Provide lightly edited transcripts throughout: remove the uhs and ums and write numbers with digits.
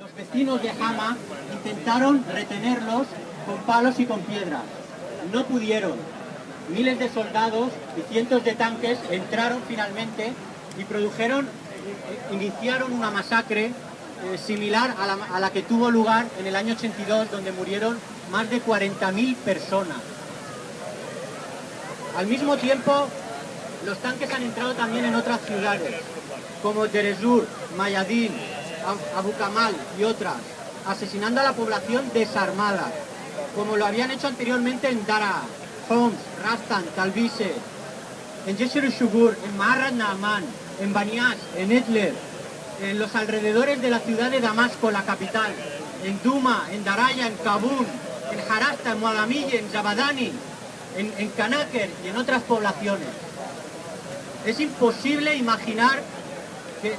Los vecinos de Hama intentaron retenerlos con palos y con piedras. No pudieron. Miles de soldados y cientos de tanques entraron finalmente y iniciaron una masacre similar a la que tuvo lugar en el año 82, donde murieron más de 40.000 personas. Al mismo tiempo, los tanques han entrado también en otras ciudades, como Deir ez-Zor, Mayadin, Abu Kamal y otras, asesinando a la población desarmada, como lo habían hecho anteriormente en Daraa, Homs, Rastan, Talbise, en Jisr al-Shugur, en Ma'arad Na'aman, en Banias, en Edler, en los alrededores de la ciudad de Damasco, la capital, en Duma, en Daraya, en Kabul, en Harasta, en Muadamiyye, en Zabadani, en Kanaker y en otras poblaciones. Es imposible imaginar que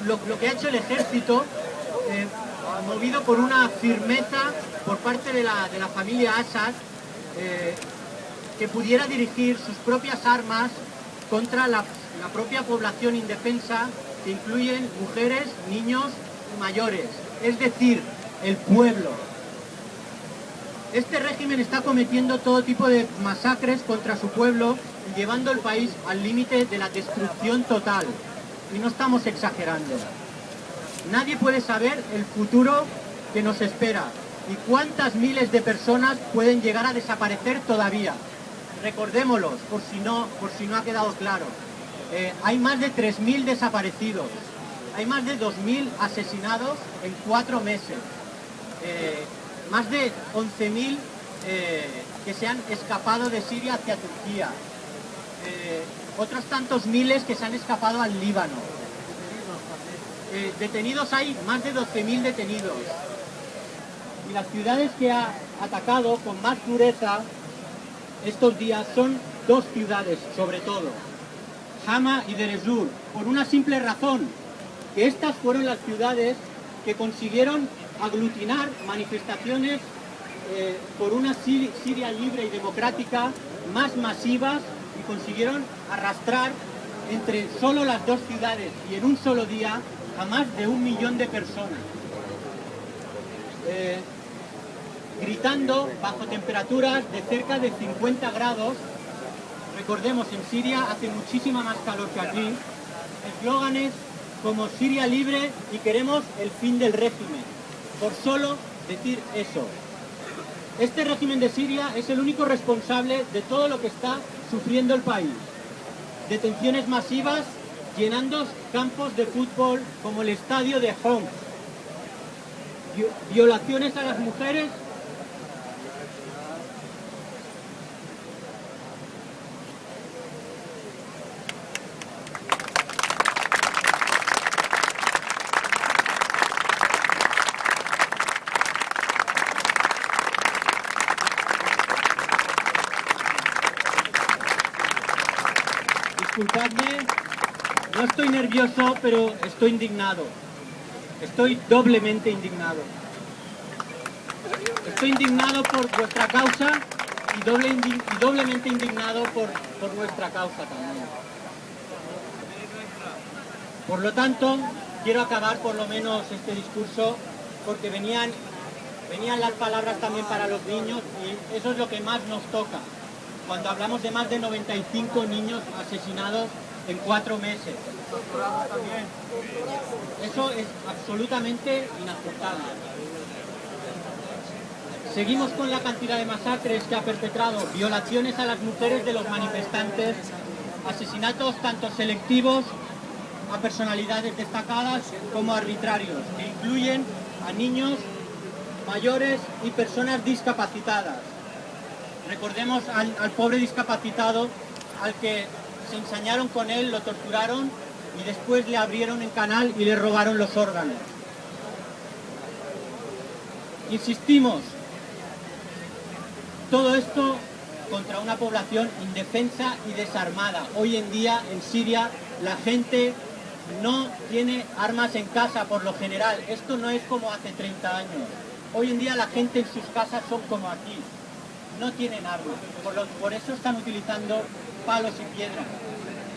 lo que ha hecho el ejército, movido por una firmeza por parte de la familia Assad, que pudiera dirigir sus propias armas contra la propia población indefensa, que incluyen mujeres, niños y mayores, es decir, el pueblo. Este régimen está cometiendo todo tipo de masacres contra su pueblo y llevando el país al límite de la destrucción total. Y no estamos exagerando. Nadie puede saber el futuro que nos espera y cuántas miles de personas pueden llegar a desaparecer todavía. Recordémoslo, por si no ha quedado claro. Hay más de 3.000 desaparecidos, hay más de 2.000 asesinados en 4 meses, más de 11.000 que se han escapado de Siria hacia Turquía, otros tantos miles que se han escapado al Líbano. Detenidos hay más de 12.000 detenidos. Y las ciudades que ha atacado con más dureza estos días son 2 ciudades, sobre todo, Hama y Deir ez-Zor, por una simple razón, que estas fueron las ciudades que consiguieron aglutinar manifestaciones por una Siria libre y democrática más masivas y consiguieron arrastrar entre solo las 2 ciudades y en un solo día a más de 1 millón de personas. Gritando bajo temperaturas de cerca de 50 grados. Recordemos, en Siria hace muchísima más calor que aquí. Eslóganes como Siria libre y queremos el fin del régimen, por solo decir eso. Este régimen de Siria es el único responsable de todo lo que está sufriendo el país. Detenciones masivas llenando campos de fútbol como el estadio de Homs. Violaciones a las mujeres. Disculpadme, no estoy nervioso, pero estoy indignado. Estoy doblemente indignado. Estoy indignado por vuestra causa y doblemente indignado por nuestra causa también. Por lo tanto, quiero acabar por lo menos este discurso, porque venían las palabras también para los niños y eso es lo que más nos toca. Cuando hablamos de más de 95 niños asesinados en 4 meses. Eso es absolutamente inaceptable. Seguimos con la cantidad de masacres que ha perpetrado, violaciones a las mujeres de los manifestantes, asesinatos tanto selectivos a personalidades destacadas como arbitrarios, que incluyen a niños, mayores y personas discapacitadas. Recordemos al pobre discapacitado al que se ensañaron con él, lo torturaron y después le abrieron en canal y le robaron los órganos. Insistimos, todo esto contra una población indefensa y desarmada. Hoy en día en Siria la gente no tiene armas en casa por lo general. Esto no es como hace 30 años. Hoy en día la gente en sus casas son como aquí. No tienen armas, por eso están utilizando palos y piedras,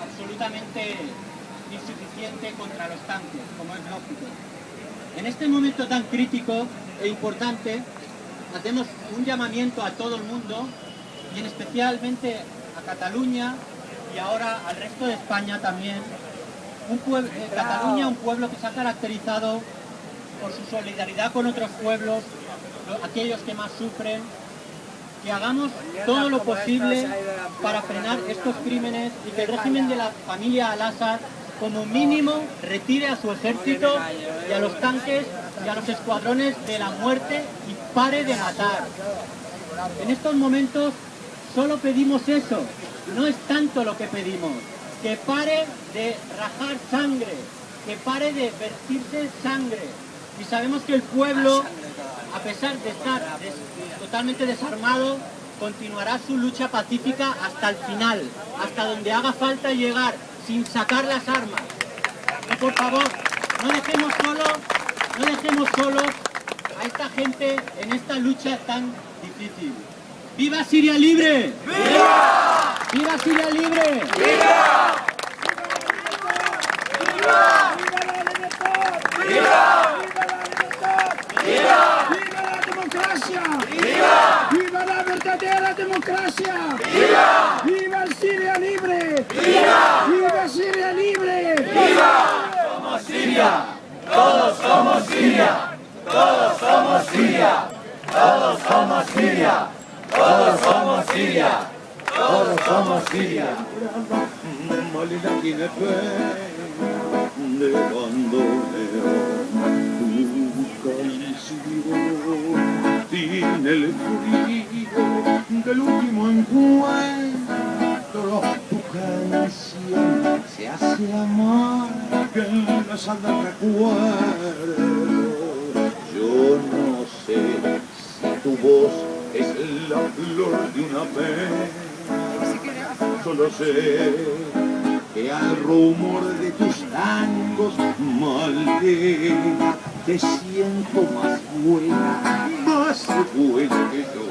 absolutamente insuficiente contra los tanques, como es lógico. En este momento tan crítico e importante, hacemos un llamamiento a todo el mundo, y en especialmente a Cataluña y ahora al resto de España también. Cataluña, un pueblo que se ha caracterizado por su solidaridad con otros pueblos, aquellos que más sufren, que hagamos todo lo posible para frenar estos crímenes y que el régimen de la familia Al-Assad como mínimo retire a su ejército y a los tanques y a los escuadrones de la muerte y pare de matar. En estos momentos solo pedimos eso, no es tanto lo que pedimos, que pare de rajar sangre, que pare de vertirse sangre. Y sabemos que el pueblo, a pesar de estar totalmente desarmado, continuará su lucha pacífica hasta el final, hasta donde haga falta llegar, sin sacar las armas. Y por favor, no dejemos solos a esta gente en esta lucha tan difícil. ¡Viva Siria libre! ¡Viva! ¡Viva Siria libre! ¡Viva! ¡Viva! ¡Viva! ¡Viva! ¡Viva la democracia! ¡Viva! ¡Viva la verdadera democracia! ¡Viva! ¡Viva Siria libre! ¡Viva! ¡Viva Siria libre! ¡Viva! ¡Somos Siria! ¡Todos somos Siria! ¡Todos somos Siria! ¡Todos somos Siria! ¡Todos somos Siria! ¡Todos somos Siria! Malina tiene fe de bandolero, tu canción tiene el frío del último encuentro, tu canción se hace amar que me salga el recuerdo. Yo no sé si tu voz es la flor de una pena, solo sé que al rumor de tus tangos, Malena, te siento más buena que yo.